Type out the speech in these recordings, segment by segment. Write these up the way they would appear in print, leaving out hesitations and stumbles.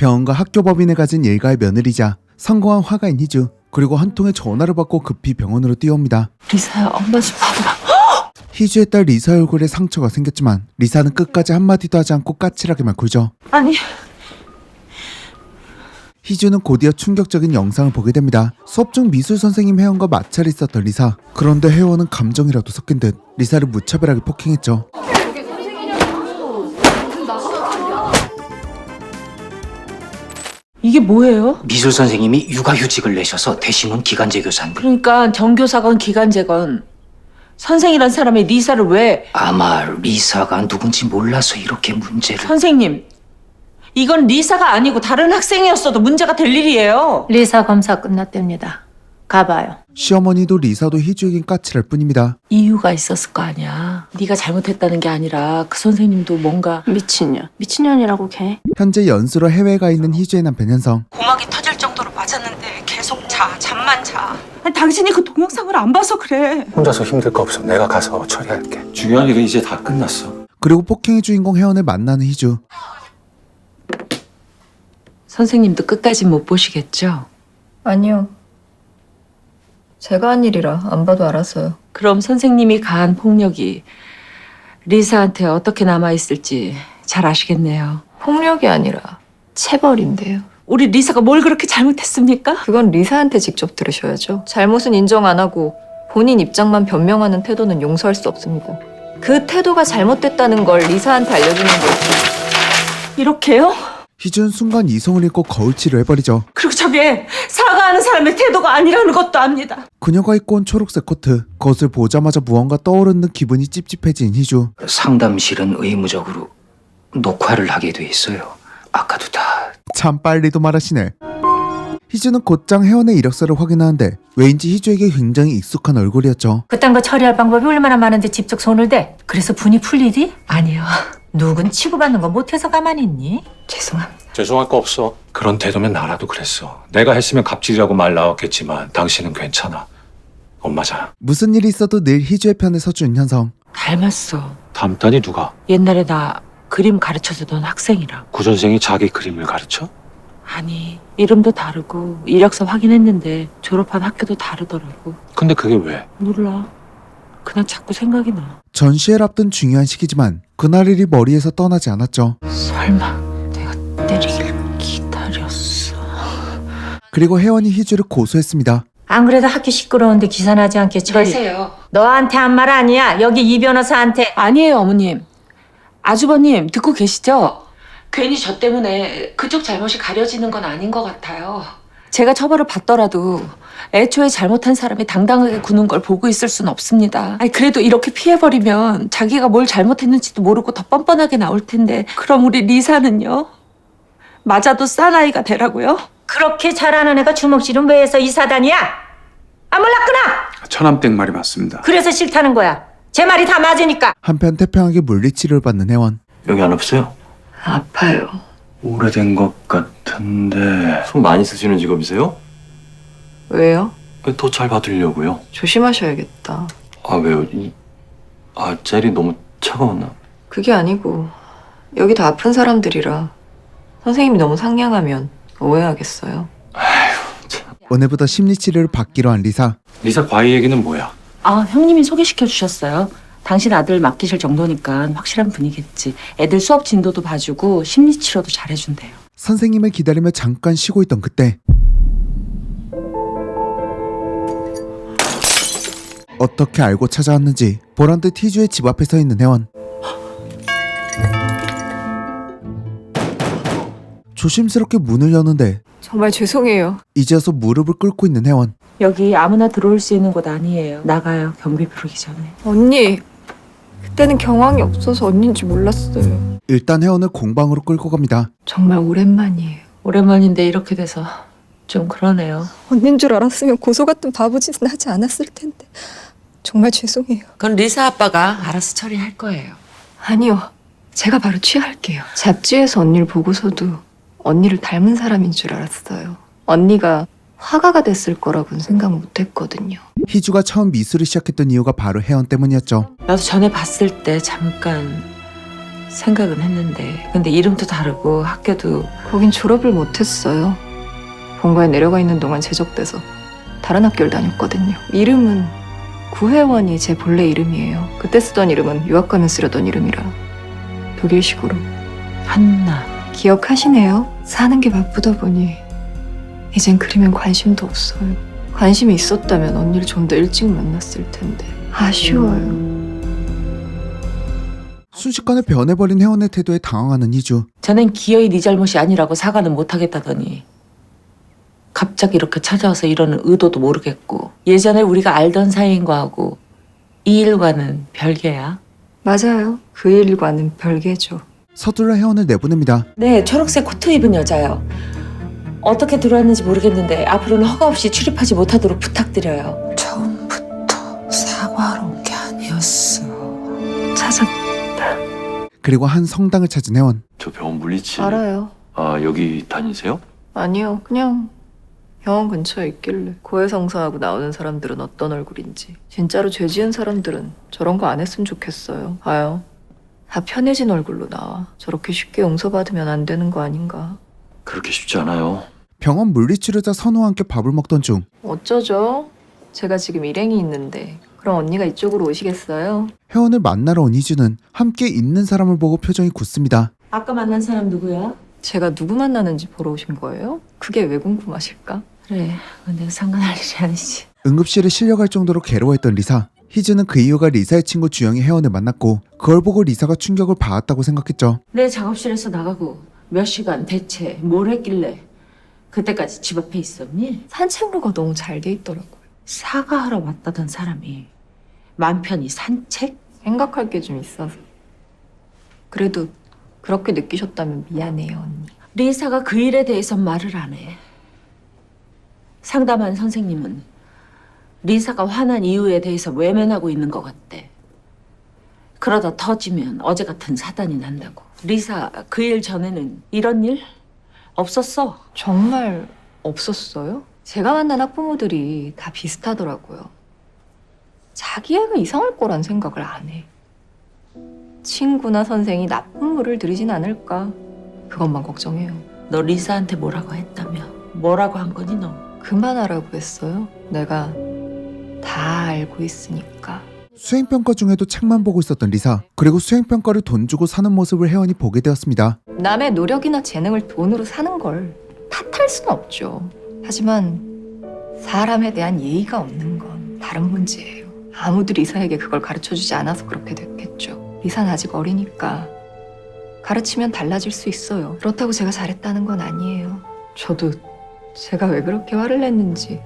병원과 학교 법인을 가진 일가의 며느리자 성공한 화가인 희주. 그리고 한 통의 전화를 받고 급히 병원으로 뛰어옵니다. 리사야, 엄마 좀 봐봐. 희주의 딸 리사 얼굴에 상처가 생겼지만 리사는 끝까지 한마디도 하지 않고 까칠하게만 굴죠. 아니, 희주는 곧이어 충격적인 영상을 보게 됩니다. 수업 중 미술 선생님 혜원과 마찰이 있었던 리사. 그런데 혜원은 감정이라도 섞인 듯 리사를 무차별하게 폭행했죠. 이게 뭐예요? 미술 선생님이 육아휴직을 내셔서 대신은 기간제 교사인데 그러니까 정교사건 기간제건 선생이란 사람이 리사를 왜... 아마 리사가 누군지 몰라서 이렇게 문제를... 선생님, 이건 리사가 아니고 다른 학생이었어도 문제가 될 일이에요. 리사 검사 끝났답니다. 가봐요. 시어머니도 리사도 희주에겐 까칠할 뿐입니다. 이유가 있었을 거 아니야. 네가 잘못했다는 게 아니라 그 선생님도 뭔가... 미친년. 미친년이라고 걔. 현재 연수로 해외에 가 있는 희주의 남편 현성. 고막이 터질 정도로 맞았는데 계속 잠만 자. 아니, 당신이 그 동영상을 안 봐서 그래. 혼자서 힘들 거 없으면 내가 가서 처리할게. 중요한 일은 이제 다 끝났어. 그리고 폭행의 주인공 혜원을 만나는 희주. 선생님도 끝까지 못 보시겠죠? 아니요. 제가 한 일이라 안 봐도 알았어요. 그럼 선생님이 가한 폭력이 리사한테 어떻게 남아있을지 잘 아시겠네요. 폭력이 아니라 체벌인데요. 우리 리사가 뭘 그렇게 잘못했습니까? 그건 리사한테 직접 들으셔야죠. 잘못은 인정 안 하고 본인 입장만 변명하는 태도는 용서할 수 없습니다. 그 태도가 잘못됐다는 걸 리사한테 알려주는 거지. 이렇게요? 희주는 순간 이성을 잃고 거울칠을 해버리죠. 그리고 저게 사과하는 사람의 태도가 아니라는 것도 압니다. 그녀가 입고 온 초록색 코트. 그것을 보자마자 무언가 떠오르는 기분이 찝찝해진 희주. 상담실은 의무적으로 녹화를 하게 돼 있어요. 아까도 다... 참 빨리도 말하시네. 희주는 곧장 혜원의 이력서를 확인하는데 왜인지 희주에게 굉장히 익숙한 얼굴이었죠. 그딴 거 처리할 방법이 얼마나 많은데 집적 손을 대? 그래서 분이 풀리디? 아니요. 누군 치고받는 거 못해서 가만히 있니? 죄송합니다. 죄송할 거 없어. 그런 태도면 나라도 그랬어. 내가 했으면 갑질이라고 말 나왔겠지만 당신은 괜찮아. 엄마잖아. 무슨 일이 있어도 늘 희주의 편에 서준 현성. 닮았어. 닮다니 누가? 옛날에 나 그림 가르쳐주던 학생이랑. 구전생이 자기 그림을 가르쳐? 아니, 이름도 다르고 이력서 확인했는데 졸업한 학교도 다르더라고. 근데 그게 왜? 몰라. 그냥 자꾸 생각이 나. 전시회를 앞둔 중요한 시기지만 그날 일이 머리에서 떠나지 않았죠. 설마 내가 때리길 기다렸어. 그리고 혜원이 희주를 고소했습니다. 안 그래도 학교 시끄러운데 기사 나지 않게 처리. 내세요. 너한테 한 말 아니야. 여기 이 변호사한테. 아니에요, 어머님. 아주버님 듣고 계시죠? 괜히 저 때문에 그쪽 잘못이 가려지는 건 아닌 것 같아요. 제가 처벌을 받더라도 애초에 잘못한 사람이 당당하게 구는 걸 보고 있을 순 없습니다. 아니, 그래도 이렇게 피해버리면 자기가 뭘 잘못했는지도 모르고 더 뻔뻔하게 나올 텐데 그럼 우리 리사는요? 맞아도 싸나이가 되라고요? 그렇게 잘하는 애가 주먹질은 왜 해서 이 사단이야? 아, 몰랐구나. 천암땡 말이 맞습니다. 그래서 싫다는 거야. 제 말이 다 맞으니까. 한편 태평하게 물리치료를 받는 혜원. 여기 안 아프세요? 아파요. 오래된 것 같은데. 손 많이 쓰시는 직업이세요? 왜요? 더 잘 받으려고요. 조심하셔야겠다. 아 왜요? 젤이 너무 차가웠나? 그게 아니고 여기 다 아픈 사람들이라 선생님이 너무 상냥하면 오해하겠어요. 오늘부터 심리치료를 받기로 한 리사. 리사 과외 얘기는 뭐야? 아, 형님이 소개시켜 주셨어요. 당신 아들 맡기실 정도니까 확실한 분이겠지. 애들 수업 진도도 봐주고 심리치료도 잘해준대요. 선생님을 기다리며 잠깐 쉬고 있던 그때 어떻게 알고 찾아왔는지 보란듯 희주의 집 앞에 서 있는 혜원. 조심스럽게 문을 여는데 정말 죄송해요. 이제서 무릎을 꿇고 있는 혜원. 여기 아무나 들어올 수 있는 곳 아니에요. 나가요. 경비 부르기 전에. 언니, 그때는 경황이 없어서 언니인지 몰랐어요. 일단 혜원을 공방으로 끌고 갑니다. 정말 오랜만이에요. 오랜만인데 이렇게 돼서 좀 그러네요. 언니인 줄 알았으면 고소 같은 바보짓은 하지 않았을 텐데. 정말 죄송해요. 그건 리사 아빠가 알아서 처리할 거예요. 아니요. 제가 바로 취할게요. 잡지에서 언니를 보고서도 언니를 닮은 사람인 줄 알았어요. 언니가 화가가 됐을 거라고는 생각 못 했거든요. 희주가 처음 미술을 시작했던 이유가 바로 혜원 때문이었죠. 나도 전에 봤을 때 잠깐 생각은 했는데 근데 이름도 다르고 학교도 거긴 졸업을 못했어요. 본가에 내려가 있는 동안 제적돼서 다른 학교를 다녔거든요. 이름은 구혜원이 제 본래 이름이에요. 그때 쓰던 이름은 유학 가면 쓰려던 이름이라 독일식으로. 한나. 기억하시네요. 사는 게 바쁘다 보니 이젠 그림엔 관심도 없어요. 관심이 있었다면 언니를 좀 더 일찍 만났을 텐데 아쉬워요. 순식간에 변해버린 혜원의 태도에 당황하는 희주. 전엔 기어이 네 잘못이 아니라고 사과는 못하겠다더니 갑자기 이렇게 찾아와서 이러는 의도도 모르겠고 예전에 우리가 알던 사이인 거하고 이 일과는 별개야. 맞아요. 그 일과는 별개죠. 서둘러 혜원을 내보냅니다. 네, 초록색 코트 입은 여자요. 어떻게 들어왔는지 모르겠는데 앞으로는 허가 없이 출입하지 못하도록 부탁드려요. 처음부터 사과하러 온 게 아니었어. 찾았. 그리고 한 성당을 찾은 혜원. 저 병원 물리칠. 알아요. 아, 여기 다니세요? 아니요. 그냥 병원 근처에 있길래. 고해성사하고 나오는 사람들은 어떤 얼굴인지. 진짜로 죄 지은 사람들은 저런 거 안 했으면 좋겠어요. 봐요. 다 편해진 얼굴로 나와. 저렇게 쉽게 용서받으면 안 되는 거 아닌가. 그렇게 쉽지 않아요. 병원 물리치료자 선우와 함께 밥을 먹던 중 어쩌죠? 제가 지금 일행이 있는데 그럼 언니가 이쪽으로 오시겠어요? 혜원을 만나러 온 희주는 함께 있는 사람을 보고 표정이 굳습니다. 아까 만난 사람 누구야? 제가 누구 만나는지 보러 오신 거예요? 그게 왜 궁금하실까? 그래, 내가 상관할 일이 아니지. 응급실에 실려갈 정도로 괴로워했던 리사. 희주는 그 이유가 리사의 친구 주영이 혜원을 만났고 그걸 보고 리사가 충격을 받았다고 생각했죠. 내 작업실에서 나가고 몇 시간 대체 뭘 했길래 그때까지 집 앞에 있었니? 산책로가 너무 잘 돼 있더라고요. 사과하러 왔다던 사람이 맘 편히 산책? 생각할 게 좀 있어서. 그래도 그렇게 느끼셨다면 미안해요, 언니. 리사가 그 일에 대해선 말을 안 해. 상담한 선생님은 리사가 화난 이유에 대해서 외면하고 있는 것 같대. 그러다 터지면 어제 같은 사단이 난다고. 리사 그 일 전에는 이런 일 없었어. 정말 없었어요? 제가 만난 학부모들이 다 비슷하더라고요. 자기 애가 이상할 거란 생각을 안 해. 친구나 선생이 나쁜 물을 들이진 않을까. 그것만 걱정해요. 너 리사한테 뭐라고 했다며? 뭐라고 한 거니 너? 그만하라고 했어요. 내가 다 알고 있으니까. 수행평가 중에도 책만 보고 있었던 리사. 그리고 수행평가를 돈 주고 사는 모습을 혜원이 보게 되었습니다. 남의 노력이나 재능을 돈으로 사는 걸 탓할 수는 없죠. 하지만 사람에 대한 예의가 없는 건 다른 문제예요. 아무도 리사에게 그걸 가르쳐주지 않아서 그렇게 됐겠죠. 리사는 아직 어리니까 가르치면 달라질 수 있어요. 그렇다고 제가 잘했다는 건 아니에요. 저도 제가 왜 그렇게 화를 냈는지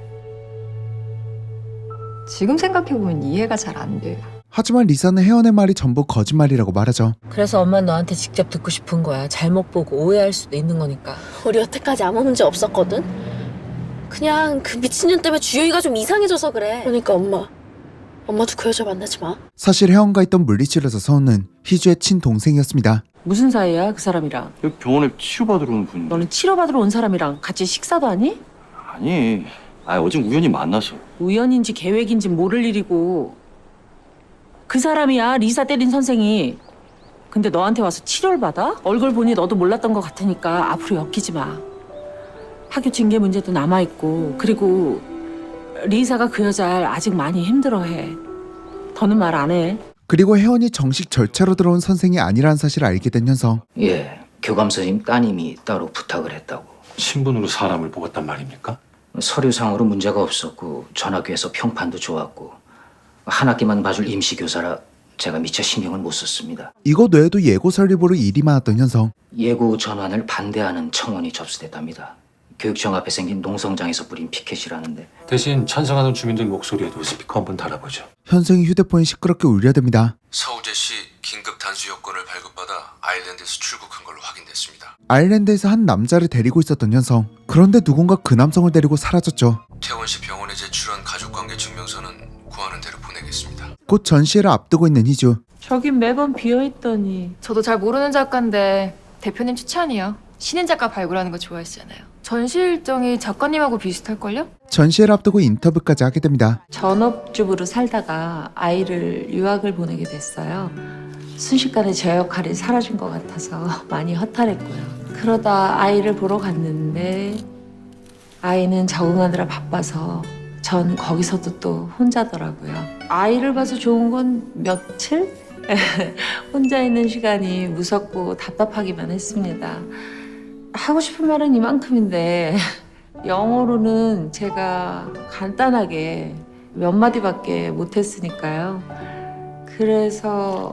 지금 생각해보면 이해가 잘 안 돼요. 하지만 리사는 혜원의 말이 전부 거짓말이라고 말하죠. 그래서 엄마는 너한테 직접 듣고 싶은 거야. 잘못 보고 오해할 수도 있는 거니까. 우리 여태까지 아무 문제 없었거든? 그냥 그 미친년 때문에 주영이가 좀 이상해져서 그래. 그러니까 엄마도 그 여자 만나지 마. 사실 혜원과 있던 물리치료사 선우는 희주의 친동생이었습니다. 무슨 사이야 그 사람이랑? 여기 병원에 치료받으러 온 분인데. 너는 치료받으러 온 사람이랑 같이 식사도 하니? 아니, 어제 우연히 만나서. 우연인지 계획인지 모를 일이고 그 사람이야 리사 때린 선생이. 근데 너한테 와서 치료를 받아? 얼굴 보니 너도 몰랐던 것 같으니까 앞으로 엮이지 마. 학교 징계 문제도 남아있고 그리고 리사가 그 여자를 아직 많이 힘들어해. 더는 말 안 해. 그리고 혜원이 정식 절차로 들어온 선생이 아니라는 사실을 알게 된 현성. 예, 교감 선생님 따님이 따로 부탁을 했다고. 신분으로 사람을 뽑았단 말입니까? 서류상으로 문제가 없었고 전학교에서 평판도 좋았고 한 학기만 봐줄 임시교사라 제가 미처 신경을 못 썼습니다. 이것 외에도 예고 설립으로 일이 많았던 현성. 예고 전환을 반대하는 청원이 접수됐답니다. 교육청 앞에 생긴 농성장에서 뿌린 피켓이라는데. 대신 찬성하는 주민들 목소리에도 스피커 한번 달아보죠. 현성이 휴대폰이 시끄럽게 울려댑니다. 서울대시 긴급 단수 여권을 발급받아 아일랜드에서 출국한 걸로 확인됐습니다. 아일랜드에서 한 남자를 데리고 있었던 현성. 그런데 누군가 그 남성을 데리고 사라졌죠. 태원시 병원에 제출한 가족관계 증명서는 구하는 대로 보내겠습니다. 곧 전시회를 앞두고 있는 희주. 저긴 매번 비어있더니. 저도 잘 모르는 작가인데 대표님 추천이요. 신인 작가 발굴하는 거 좋아하시잖아요. 전시 일정이 작가님하고 비슷할걸요? 전시회를 앞두고 인터뷰까지 하게 됩니다. 전업주부로 살다가 아이를 유학을 보내게 됐어요. 순식간에 제 역할이 사라진 것 같아서 많이 허탈했고요. 그러다 아이를 보러 갔는데 아이는 적응하느라 바빠서 전 거기서도 또 혼자더라고요. 아이를 봐서 좋은 건 며칠? 혼자 있는 시간이 무섭고 답답하기만 했습니다. 하고 싶은 말은 이만큼인데 영어로는 제가 간단하게 몇 마디밖에 못했으니까요. 그래서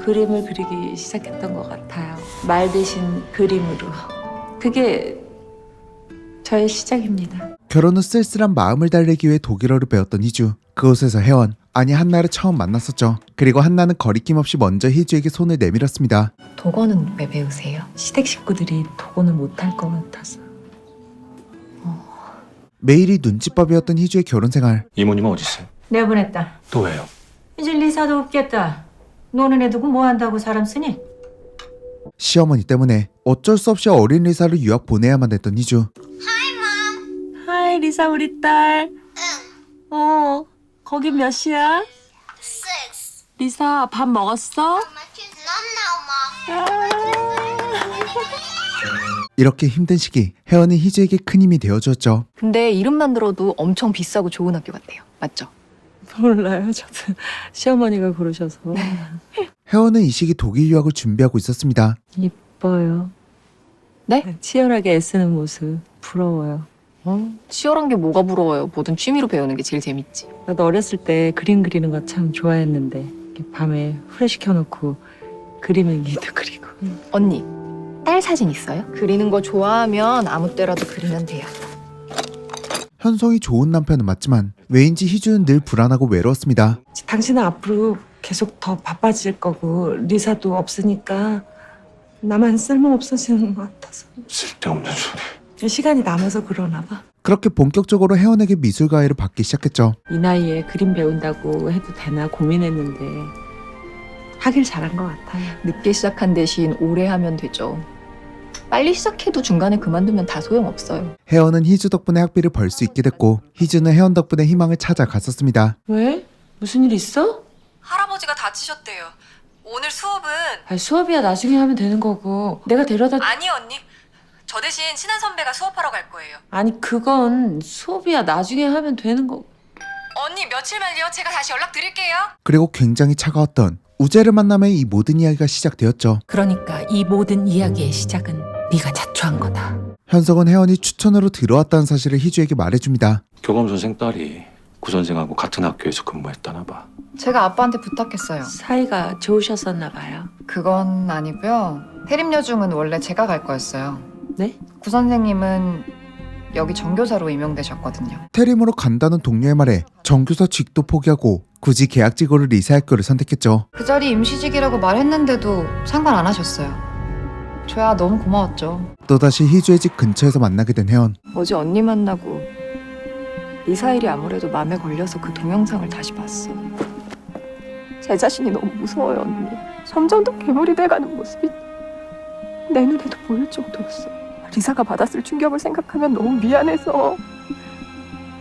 그림을 그리기 시작했던 것 같아요. 말 대신 그림으로. 그게 저의 시작입니다. 결혼 후 쓸쓸한 마음을 달래기 위해 독일어를 배웠던 희주. 그곳에서 혜원, 아니 한나를 처음 만났었죠. 그리고 한나는 거리낌 없이 먼저 희주에게 손을 내밀었습니다. 독어는 왜 배우세요? 시댁 식구들이 독어는 못할 것 같아서. 매일이 눈칫밥이었던 희주의 결혼 생활. 이모님은 어디 있어요? 내보냈다. 또 왜요? 이제 리사도 없겠다. 노는 애 두고 뭐 한다고 사람 쓰니? 시어머니 때문에 어쩔 수 없이 어린 리사를 유학 보내야만 했던 희주. 하이 리사 우리 딸. 거긴 몇 시야? 리사 밥 먹었어? 이렇게 힘든 시기 혜원이 희주에게 큰 힘이 되어주었죠. 근데 이름만 들어도 엄청 비싸고 좋은 학교 같아요. 맞죠? 몰라요. 저도 시어머니가 고르셔서. 혜원은 이 시기 독일 유학을 준비하고 있었습니다. 이뻐요. 네? 치열하게 애쓰는 모습 부러워요. 치열한 게 뭐가 부러워요. 뭐든 취미로 배우는 게 제일 재밌지. 나도 어렸을 때 그림 그리는 거 참 좋아했는데 이렇게 밤에 후레시켜놓고 그림일기도 그리고. 언니, 딸 사진 있어요? 그리는 거 좋아하면 아무 때라도 그리면 돼요. 현성이 좋은 남편은 맞지만 왜인지 희주는 늘 불안하고 외로웠습니다. 당신은 앞으로 계속 더 바빠질 거고 리사도 없으니까 나만 쓸모없어지는 것 같아서. 쓸데없는 소리. 시간이 남아서 그러나 봐. 그렇게 본격적으로 혜원에게 미술 가해를 받기 시작했죠. 이 나이에 그림 배운다고 해도 되나 고민했는데 하길 잘한 것 같아요. 늦게 시작한 대신 오래 하면 되죠. 빨리 시작해도 중간에 그만두면 다 소용없어요. 혜원은 희주 덕분에 학비를 벌 수 있게 됐고 희주는 혜원 덕분에 희망을 찾아갔었습니다. 왜? 무슨 일 있어? 할아버지가 다치셨대요. 오늘 수업은... 아니, 수업이야 나중에 하면 되는 거고 내가 데려다... 아니 언니. 저 대신 친한 선배가 수업하러 갈 거예요. 아니 그건 수업이야 나중에 하면 되는 거. 언니 며칠만요. 제가 다시 연락드릴게요. 그리고 굉장히 차가웠던 우재를 만나며 이 모든 이야기가 시작되었죠. 그러니까 이 모든 이야기의 시작은 네가 자초한 거다. 현석은 혜원이 추천으로 들어왔다는 사실을 희주에게 말해줍니다. 교감 선생 딸이 구 선생하고 같은 학교에서 근무했다나 봐. 제가 아빠한테 부탁했어요. 사이가 좋으셨었나 봐요. 그건 아니고요. 태림여중은 원래 제가 갈 거였어요. 네? 구 선생님은 여기 정교사로 임용되셨거든요. 태림으로 간다는 동료의 말에 정교사직도 포기하고 굳이 계약직으로 리사 학교를 선택했죠. 그 자리 임시직이라고 말했는데도 상관 안 하셨어요. 저야 너무 고마웠죠. 또다시 희주의 집 근처에서 만나게 된 혜원. 어제 언니 만나고 리사 일이 아무래도 마음에 걸려서 그 동영상을 다시 봤어. 제 자신이 너무 무서워요, 언니. 점점 더 괴물이 돼가는 모습이 내 눈에도 보일 정도였어. 리사가 받았을 충격을 생각하면 너무 미안해서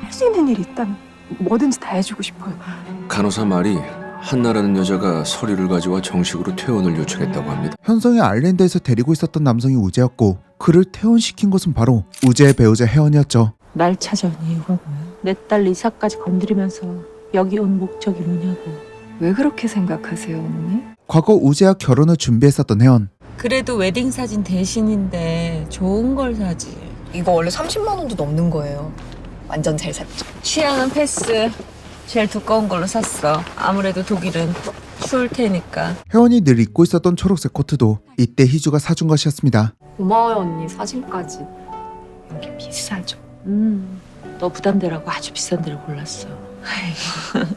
할 수 있는 일이 있다면 뭐든지 다 해주고 싶어요. 간호사 말이 한나라는 여자가 서류를 가져와 정식으로 퇴원을 요청했다고 합니다. 현성이 아일랜드에서 데리고 있었던 남성이 우재였고 그를 퇴원시킨 것은 바로 우재의 배우자 혜원이었죠. 날 찾아온 이유가 뭐야? 내 딸 리사까지 건드리면서 여기 온 목적이 뭐냐고. 왜 그렇게 생각하세요, 언니? 과거 우재와 결혼을 준비했었던 혜원. 그래도 웨딩 사진 대신인데 좋은 걸 사지. 이거 원래 30만 원도 넘는 거예요. 완전 잘 샀죠. 취향은 패스. 제일 두꺼운 걸로 샀어. 아무래도 독일은 추울 테니까. 혜원이 늘 입고 있었던 초록색 코트도 이때 희주가 사준 것이었습니다. 고마워요, 언니. 사진까지. 여기 비싸죠. 너 부담되라고 아주 비싼 데를 골랐어. 아이고.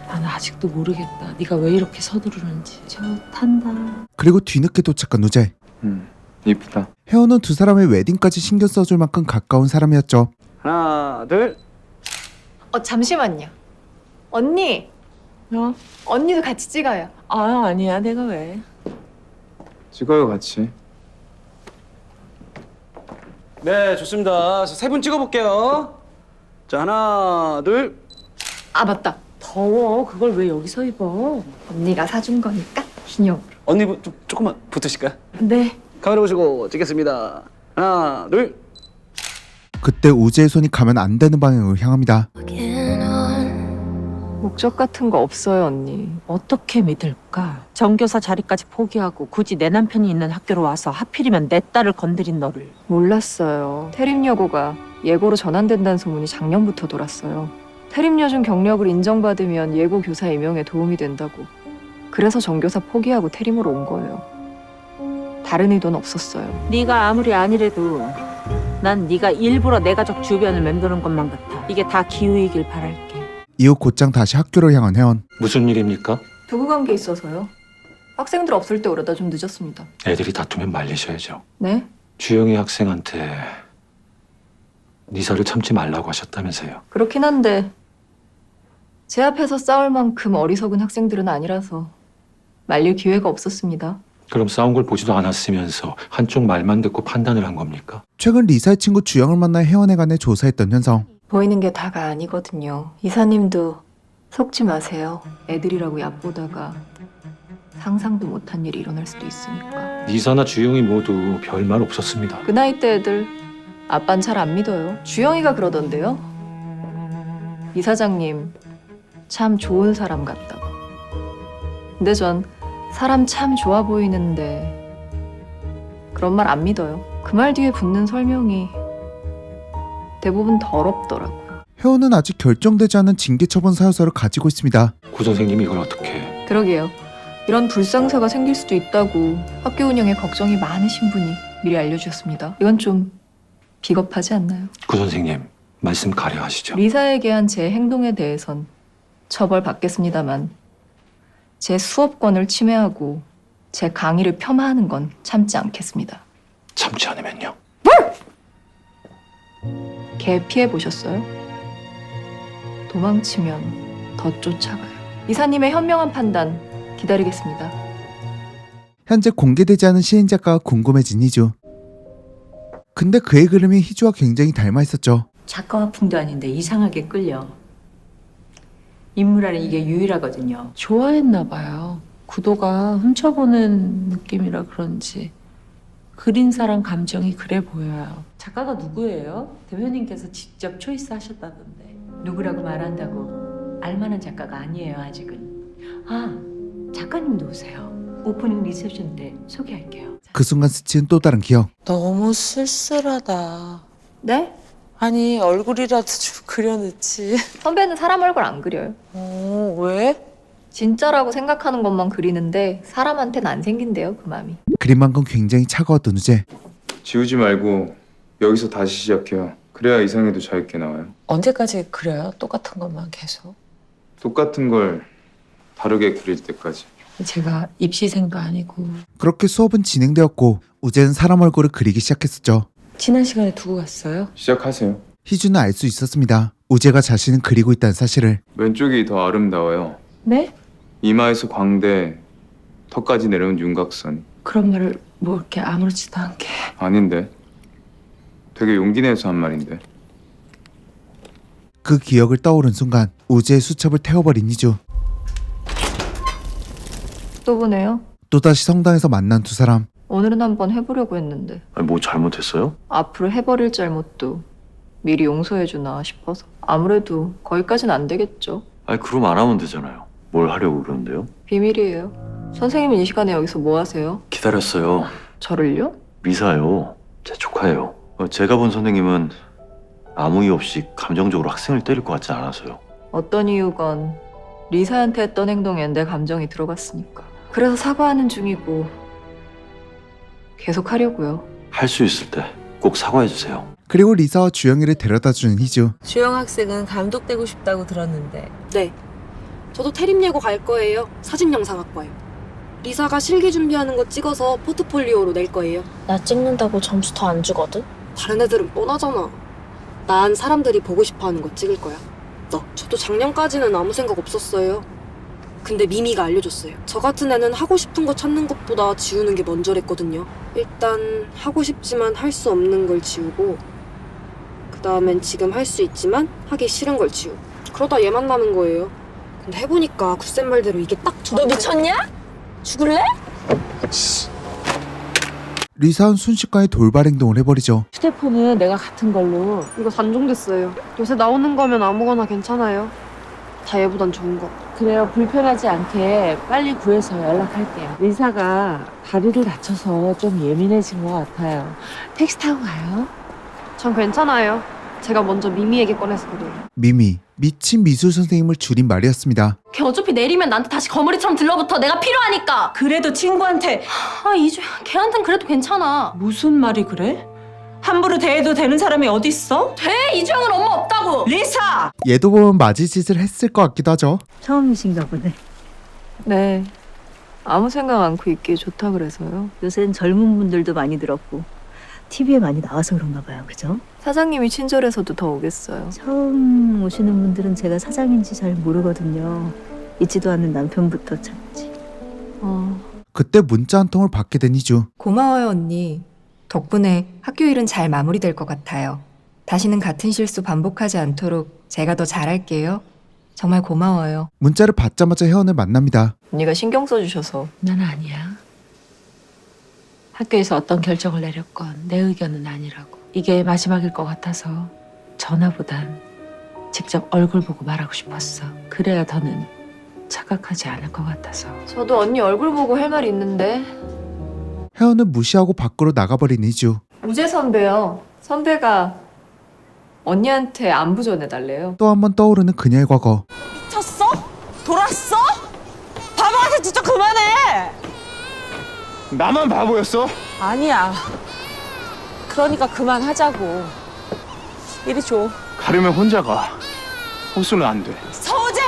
나는 아직도 모르겠다. 네가 왜 이렇게 서두르는지. 좋단다. 그리고 뒤늦게 도착한 우재. 이쁘다. 혜원은 두 사람의 웨딩까지 신경 써줄 만큼 가까운 사람이었죠. 하나, 둘. 잠시만요. 언니. 언니도 같이 찍어요. 아니야. 내가 왜. 찍어요, 같이. 네, 좋습니다. 세 분 찍어볼게요. 자, 하나, 둘. 아, 맞다. 더워. 그걸 왜 여기서 입어? 언니가 사준 거니까 기념. 언니 조금만 붙으실까요? 네. 카메라 보시고 찍겠습니다. 하나, 둘. 그때 우재의 손이 가면 안 되는 방향으로 향합니다. 목적 같은 거 없어요, 언니. 어떻게 믿을까? 정교사 자리까지 포기하고 굳이 내 남편이 있는 학교로 와서 하필이면 내 딸을 건드린 너를. 몰랐어요. 태림여고가 예고로 전환된다는 소문이 작년부터 돌았어요. 태림여중 경력을 인정받으면 예고 교사 임용에 도움이 된다고. 그래서 정교사 포기하고 태림으로 온 거예요. 다른 의도는 없었어요. 네가 아무리 아니래도 난 네가 일부러 내 가족 주변을 맴도는 것만 같아. 이게 다 기우이길 바랄게. 이후 곧장 다시 학교로 향한 혜원. 무슨 일입니까? 두고관계 있어서요. 학생들 없을 때 오려다 좀 늦었습니다. 애들이 다투면 말리셔야죠. 네? 주영이 학생한테 리사를 참지 말라고 하셨다면서요. 그렇긴 한데 제 앞에서 싸울 만큼 어리석은 학생들은 아니라서 말릴 기회가 없었습니다. 그럼 싸운 걸 보지도 않았으면서 한쪽 말만 듣고 판단을 한 겁니까? 최근 리사의 친구 주영을 만나 혜원에 관해 조사했던 현성. 보이는 게 다가 아니거든요. 이사님도 속지 마세요. 애들이라고 얕보다가 상상도 못한 일이 일어날 수도 있으니까. 리사나 주영이 모두 별말 없었습니다. 그 나이 때 애들 아빤 잘 안 믿어요. 주영이가 그러던데요. 이사장님 참 좋은 사람 같다고. 근데 전 사람 참 좋아 보이는데 그런 말 안 믿어요. 그 말 뒤에 붙는 설명이 대부분 더럽더라고요. 혜원은 아직 결정되지 않은 징계 처분 사유서를 가지고 있습니다. 구 선생님이 이걸 어떻게... 그러게요. 이런 불상사가 생길 수도 있다고 학교 운영에 걱정이 많으신 분이 미리 알려주셨습니다. 이건 좀 비겁하지 않나요? 구 선생님, 말씀 가려하시죠. 리사에게 한 제 행동에 대해선 처벌받겠습니다만 제 수업권을 침해하고 제 강의를 폄하하는 건 참지 않겠습니다. 참지 않으면요? 개 피해보셨어요? 도망치면 더 쫓아가요. 이사님의 현명한 판단 기다리겠습니다. 현재 공개되지 않은 시인 작가가 궁금해진 희주. 근데 그의 그림이 희주와 굉장히 닮아 있었죠. 작가와 풍도 아닌데 이상하게 끌려. 인물화는 이게 유일하거든요. 좋아했나 봐요. 구도가 훔쳐보는 느낌이라 그런지 그린 사람 감정이 그래 보여요. 작가가 누구예요? 대표님께서 직접 초이스하셨다던데. 누구라고 말한다고 알만한 작가가 아니에요, 아직은. 아, 작가님도 오세요. 오프닝 리셉션 때 소개할게요. 그 순간 스치는 또 다른 기억. 너무 쓸쓸하다. 네? 아니 얼굴이라도 좀 그려놓지. 선배는 사람 얼굴 안 그려요. 왜? 진짜라고 생각하는 것만 그리는데 사람한테는 안 생긴대요, 그 맘이. 그림한 건 굉장히 차가웠던 우재. 지우지 말고 여기서 다시 시작해요. 그래야 이상해도 잘 있게 나와요. 언제까지 그려요? 똑같은 것만 계속. 똑같은 걸 다르게 그릴 때까지. 제가 입시생도 아니고. 그렇게 수업은 진행되었고 우재는 사람 얼굴을 그리기 시작했었죠. 지난 시간에 두고 갔어요? 시작하세요. 희주는 알 수 있었습니다. 우재가 자신을 그리고 있다는 사실을. 왼쪽이 더 아름다워요. 네? 이마에서 광대, 턱까지 내려온 윤곽선. 그런 말을 뭐 이렇게 아무렇지도 않게. 아닌데. 되게 용기 내서 한 말인데. 그 기억을 떠오른 순간 우재의 수첩을 태워버린 희주. 또 보네요. 또다시 성당에서 만난 두 사람. 오늘은 한번 해보려고 했는데 아니, 뭐 잘못했어요? 앞으로 해버릴 잘못도 미리 용서해주나 싶어서. 아무래도 거기까진 안 되겠죠. 아니 그럼 안 하면 되잖아요. 뭘 하려고 그러는데요? 비밀이에요. 선생님은 이 시간에 여기서 뭐 하세요? 기다렸어요. 저를요? 리사요. 제 조카예요. 제가 본 선생님은 아무 이유 없이 감정적으로 학생을 때릴 것 같지 않아서요. 어떤 이유건 리사한테 했던 행동엔 내 감정이 들어갔으니까. 그래서 사과하는 중이고 계속 하려고요. 할 수 있을 때 꼭 사과해주세요. 그리고 리사와 주영이를 데려다주는 희주. 주영 학생은 감독되고 싶다고 들었는데. 네. 저도 태림예고 갈 거예요. 사진영상학과요. 리사가 실기 준비하는 거 찍어서 포트폴리오로 낼 거예요. 나 찍는다고 점수 더 안 주거든? 다른 애들은 뻔하잖아. 난 사람들이 보고 싶어하는 거 찍을 거야. 저도 작년까지는 아무 생각 없었어요. 근데 미미가 알려줬어요. 저 같은 애는 하고 싶은 거 찾는 것보다 지우는 게 먼저랬거든요. 일단 하고 싶지만 할 수 없는 걸 지우고 그 다음엔 지금 할 수 있지만 하기 싫은 걸 지우고 그러다 얘 만나는 거예요. 근데 해보니까 굳센 말대로 이게 딱 너 미쳤냐? 죽을래? 리사는 순식간에 돌발 행동을 해버리죠. 휴대폰은 내가 같은 걸로. 이거 단종됐어요. 요새 나오는 거면 아무거나 괜찮아요. 다 얘보단 좋은 거. 그래요. 불편하지 않게 빨리 구해서 연락할게요. 리사가 다리를 다쳐서 좀 예민해진 것 같아요. 택시 타고 가요. 전 괜찮아요. 제가 먼저 미미에게 꺼내서 그래요. 미미, 미친 미술 선생님을 줄인 말이었습니다. 걔 어차피 내리면 나한테 다시 거머리처럼 들러붙어. 내가 필요하니까. 그래도 친구한테 이주야, 걔한텐 그래도 괜찮아. 무슨 말이 그래? 함부로 대해도 되는 사람이 어딨어? 돼, 이주영은 엄마 없다고. 리사! 얘도 보면 맞이짓을 했을 것 같기도 하죠. 처음이신가 보네. 네. 아무 생각 않고 있기에 좋다 그래서요. 요새는 젊은 분들도 많이 들었고 TV에 많이 나와서 그런가 봐요. 그죠? 사장님이 친절해서도 더 오겠어요. 처음 오시는 분들은 제가 사장인지 잘 모르거든요. 있지도 않는 남편부터 찾지. 그때 문자 한 통을 받게 된 이주. 고마워요, 언니. 덕분에 학교 일은 잘 마무리될 것 같아요. 다시는 같은 실수 반복하지 않도록 제가 더 잘할게요. 정말 고마워요. 문자를 받자마자 혜원을 만납니다. 언니가 신경 써주셔서. 난 아니야. 학교에서 어떤 결정을 내렸건 내 의견은 아니라고. 이게 마지막일 것 같아서 전화보단 직접 얼굴 보고 말하고 싶었어. 그래야 더는 착각하지 않을 것 같아서. 저도 언니 얼굴 보고 할 말이 있는데. 혜원을 무시하고 밖으로 나가버린 이주. 우재 선배요. 선배가 언니한테 안부 전해달래요. 또 한 번 떠오르는 그녀의 과거. 미쳤어? 돌았어? 바보한테 진짜 그만해! 나만 바보였어? 아니야. 그러니까 그만하자고. 이리 줘. 가려면 혼자 가. 호수는 안 돼. 서우재!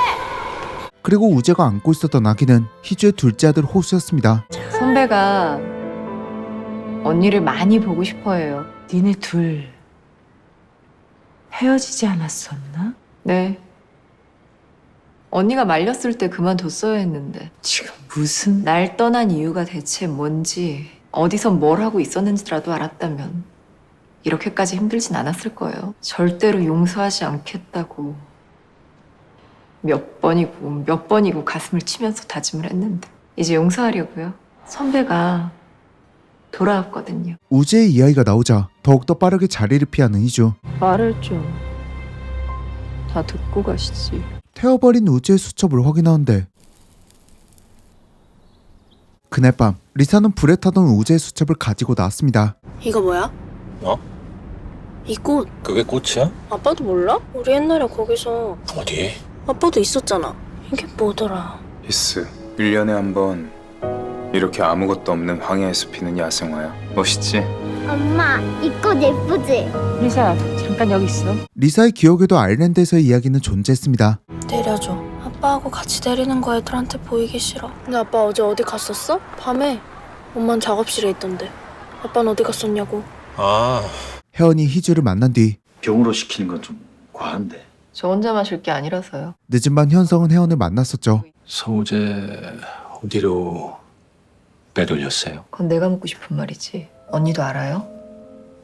그리고 우재가 안고 있었던 아기는 희주의 둘째 아들 호수였습니다. 선배가 언니를 많이 보고 싶어해요. 니네 둘 헤어지지 않았었나? 네. 언니가 말렸을 때 그만뒀어야 했는데. 지금 무슨... 날 떠난 이유가 대체 뭔지, 어디서 뭘 하고 있었는지라도 알았다면 이렇게까지 힘들진 않았을 거예요. 절대로 용서하지 않겠다고 몇 번이고 가슴을 치면서 다짐을 했는데 이제 용서하려고요. 선배가 돌아왔거든요. 우재의 이야기가 나오자 더욱더 빠르게 자리를 피하는 이주. 말했죠. 다 듣고 가시지. 태워버린 우재의 수첩을 확인하는데 그날 밤 리사는 불에 타던 우재의 수첩을 가지고 나왔습니다. 이거 뭐야? 어? 이 꽃. 그게 꽃이야? 아빠도 몰라? 우리 옛날에 거기서 어디? 아빠도 있었잖아. 이게 뭐더라? 히스. 1년에 한 번 이렇게 아무것도 없는 황야에서 피는 야생화야. 멋있지? 엄마, 이 꽃 예쁘지? 리사, 잠깐 여기 있어. 리사의 기억에도 아일랜드에서의 이야기는 존재했습니다. 내려줘. 아빠하고 같이 내리는 거 애들한테 보이기 싫어. 근데 아빠 어제 어디 갔었어? 밤에? 엄마는 작업실에 있던데. 아빠는 어디 갔었냐고. 혜원이 희주를 만난 뒤 병으로 시키는 건 좀 과한데. 저 혼자 마실 게 아니라서요. 늦은 밤 현성은 혜원을 만났었죠. 서우재 어디로 빼돌렸어요? 그건 내가 묻고 싶은 말이지. 언니도 알아요?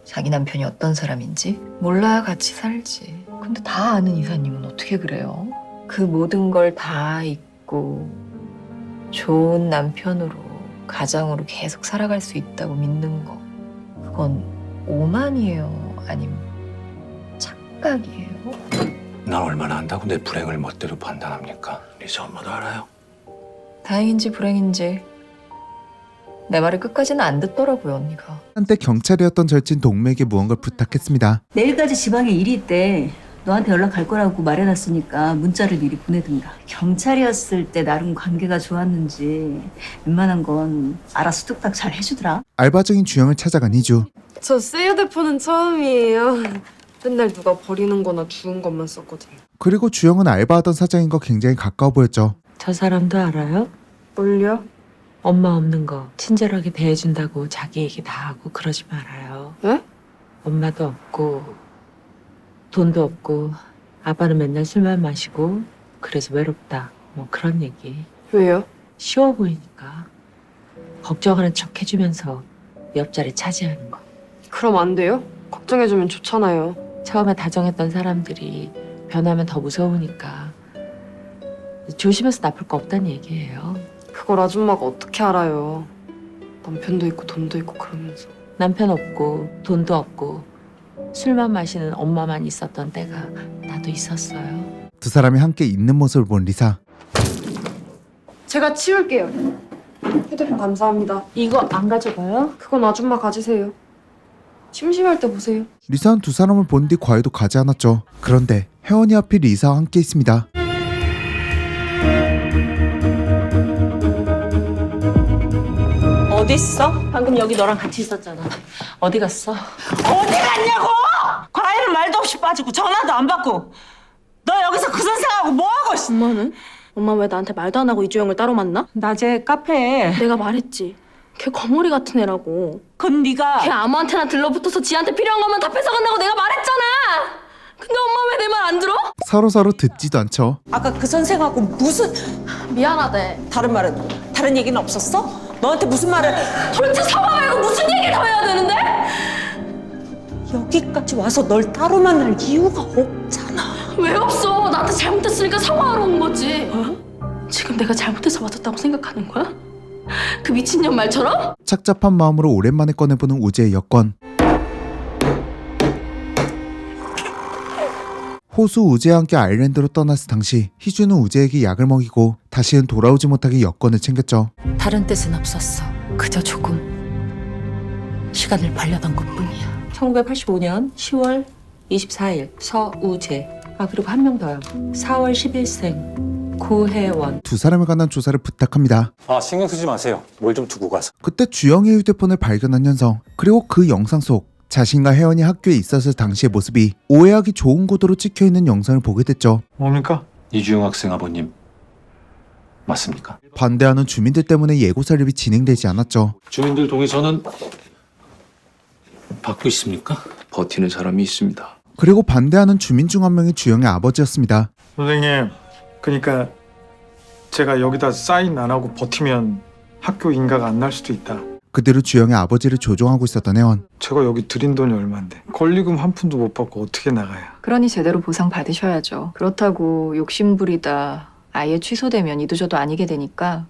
자기 남편이 어떤 사람인지? 몰라야 같이 살지. 근데 다 아는 이사님은 어떻게 그래요? 그 모든 걸 다 잊고 좋은 남편으로, 가장으로 계속 살아갈 수 있다고 믿는 거. 그건 오만이에요? 아니면 착각이에요? 난 얼마나 안다고 내 불행을 멋대로 판단합니까? 리사 엄마도 알아요. 다행인지 불행인지 내 말을 끝까지는 안 듣더라고요, 언니가. 한때 경찰이었던 절친 동맥에게 무언가를 부탁했습니다. 내일까지 지방에 일이 있대. 너한테 연락할 거라고 말해놨으니까 문자를 미리 보내든가. 경찰이었을 때 나름 관계가 좋았는지 웬만한 건 알아서 뚝딱 잘 해주더라. 알바 중인 주영을 찾아간 이주. 저 새 휴대폰은 처음이에요. 맨날 누가 버리는 거나 주운 것만 썼거든요. 그리고 주영은 알바하던 사장인과 굉장히 가까워 보였죠. 저 사람도 알아요? 뭘요? 엄마 없는 거 친절하게 대해준다고 자기 얘기 다 하고 그러지 말아요. 네? 엄마도 없고 돈도 없고 아빠는 맨날 술만 마시고 그래서 외롭다. 뭐 그런 얘기. 왜요? 쉬워 보이니까. 걱정하는 척 해주면서 옆자리 차지하는 거. 그럼 안 돼요? 걱정해주면 좋잖아요. 처음에 다정했던 사람들이 변하면 더 무서우니까 조심해서 나쁠 거 없다는 얘기예요. 그걸 아줌마가 어떻게 알아요. 남편도 있고 돈도 있고 그러면서. 남편 없고 돈도 없고 술만 마시는 엄마만 있었던 때가 나도 있었어요. 두 사람이 함께 있는 모습을 본 리사. 제가 치울게요. 휴대폰 감사합니다. 이거 안 가져가요? 그건 아줌마 가지세요. 심심할 때 보세요. 리사는 두 사람을 본 뒤 과외도 가지 않았죠. 그런데 혜원이 하필 리사와 함께 있습니다. 어딨어? 방금 여기 너랑 같이 있었잖아. 어디 갔어? 어디 갔냐고! 과일은 말도 없이 빠지고 전화도 안 받고 너 여기서 그 선생하고 뭐하고 있어? 엄마는? 엄마 왜 나한테 말도 안 하고 이주영을 따로 만나? 낮에 카페에 내가 말했지. 걔 거머리 같은 애라고. 그건 네가 걔 아무한테나 들러붙어서 지한테 필요한 것만 다 뺏어간다고 내가 말했잖아. 근데 엄마 왜 내 말 안 들어? 서로 듣지도 않죠. 아까 그 선생하고 무슨 미안하대. 다른 말은 다른 얘기는 없었어? 너한테 무슨 말을 도대체 사과 말고 무슨 얘기를 더 해야 되는데? 여기까지 와서 널 따로 만날 이유가 없잖아. 왜 없어? 나한테 잘못했으니까 사과하러 온 거지. 지금 내가 잘못해서 맞았다고 생각하는 거야? 그 미친년 말처럼? 착잡한 마음으로 오랜만에 꺼내보는 우재의 여권. 호수 우재와 함께 아일랜드로 떠났을 당시 희주는 우재에게 약을 먹이고 다시는 돌아오지 못하게 여권을 챙겼죠. 다른 뜻은 없었어. 그저 조금 시간을 벌려던 것뿐이야. 1985년 10월 24일 서우재. 아 그리고 한 명 더요. 4월 10일생 고혜원. 두 사람에 관한 조사를 부탁합니다. 아 신경 쓰지 마세요. 뭘 좀 두고 가서. 그때 주영의 휴대폰을 발견한 현성, 그리고 그 영상 속 자신과 혜원이 학교에 있었을 당시의 모습이 오해하기 좋은 구도로 찍혀있는 영상을 보게 됐죠. 뭡니까? 이주영 학생 아버님 맞습니까? 반대하는 주민들 때문에 예고 설립이 진행되지 않았죠. 주민들 동의서는 받고 있습니까? 버티는 사람이 있습니다. 그리고 반대하는 주민 중 한 명이 주영의 아버지였습니다. 선생님, 그러니까 제가 여기다 사인 안 하고 버티면 학교 인가가 안 날 수도 있다. 그대로 주영의 아버지를 조종하고 있었던 혜원. 제가 여기 들인 돈이 얼만데 권리금 한 푼도 못 받고 어떻게 나가야. 그러니 제대로 보상 받으셔야죠. 그렇다고 욕심부리다 아예 취소되면 이도저도 아니게 되니까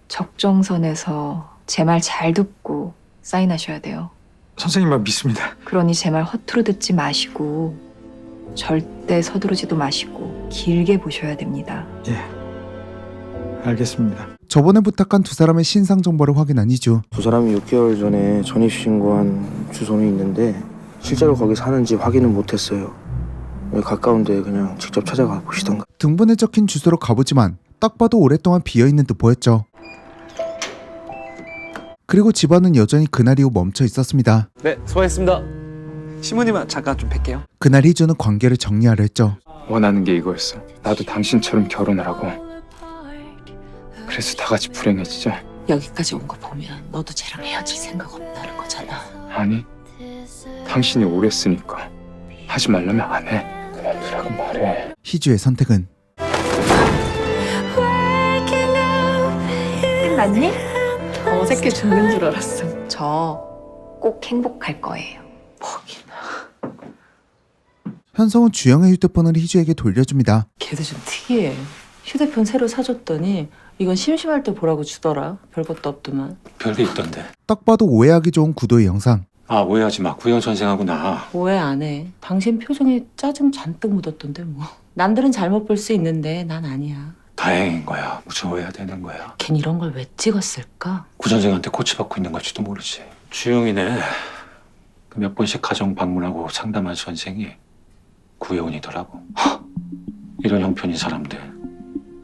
적정선에서 제 말 잘 듣고 사인하셔야 돼요. 선생님만 믿습니다. 그러니 제 말 허투루 듣지 마시고 절대 서두르지도 마시고 길게 보셔야 됩니다. 예, 알겠습니다. 저번에 부탁한 두 사람의 신상 정보를 확인한 이주. 두 사람이 6개월 전에 전입신고한 주소는 있는데 실제로 거기 사는지 확인은 못했어요. 여기 가까운데 그냥 직접 찾아가 보시던가. 등본에 적힌 주소로 가보지만 딱 봐도 오랫동안 비어있는 듯 보였죠. 그리고 집안은 여전히 그날 이후 멈춰 있었습니다. 네, 수고하셨습니다. 신부님은 잠깐 좀 뵐게요. 그날 희주는 관계를 정리하려 했죠. 원하는 게 이거였어. 나도 당신처럼 결혼을 하고 그래서 다 같이 불행해지자. 여기까지 온 거 보면 너도 쟤랑 헤어질 생각 없다는 거잖아. 아니, 당신이 오랬으니까 하지 말라면 안 해. 그만두라고 말해. 희주의 선택은 끝났니? 어색해 죽는 줄 알았어. 저 꼭 행복할 거예요. 현성은 주영의 휴대폰을 희주에게 돌려줍니다. 걔도 좀 특이해. 휴대폰 새로 사줬더니 이건 심심할 때 보라고 주더라. 별것도 없더만. 별게 있던데. 딱 봐도 오해하기 좋은 구도의 영상. 아 오해하지 마. 구현 선생하고 나. 오해 안 해. 당신 표정에 짜증 잔뜩 묻었던데 뭐. 남들은 잘못 볼 수 있는데 난 아니야. 다행인 거야. 무슨 오해야 되는 거야. 걘 이런 걸 왜 찍었을까? 구 선생한테 코치받고 있는 걸지도 모르지. 주영이네. 몇 번씩 가정 방문하고 상담한 선생이 구혜원이더라고. 이런 형편인 사람들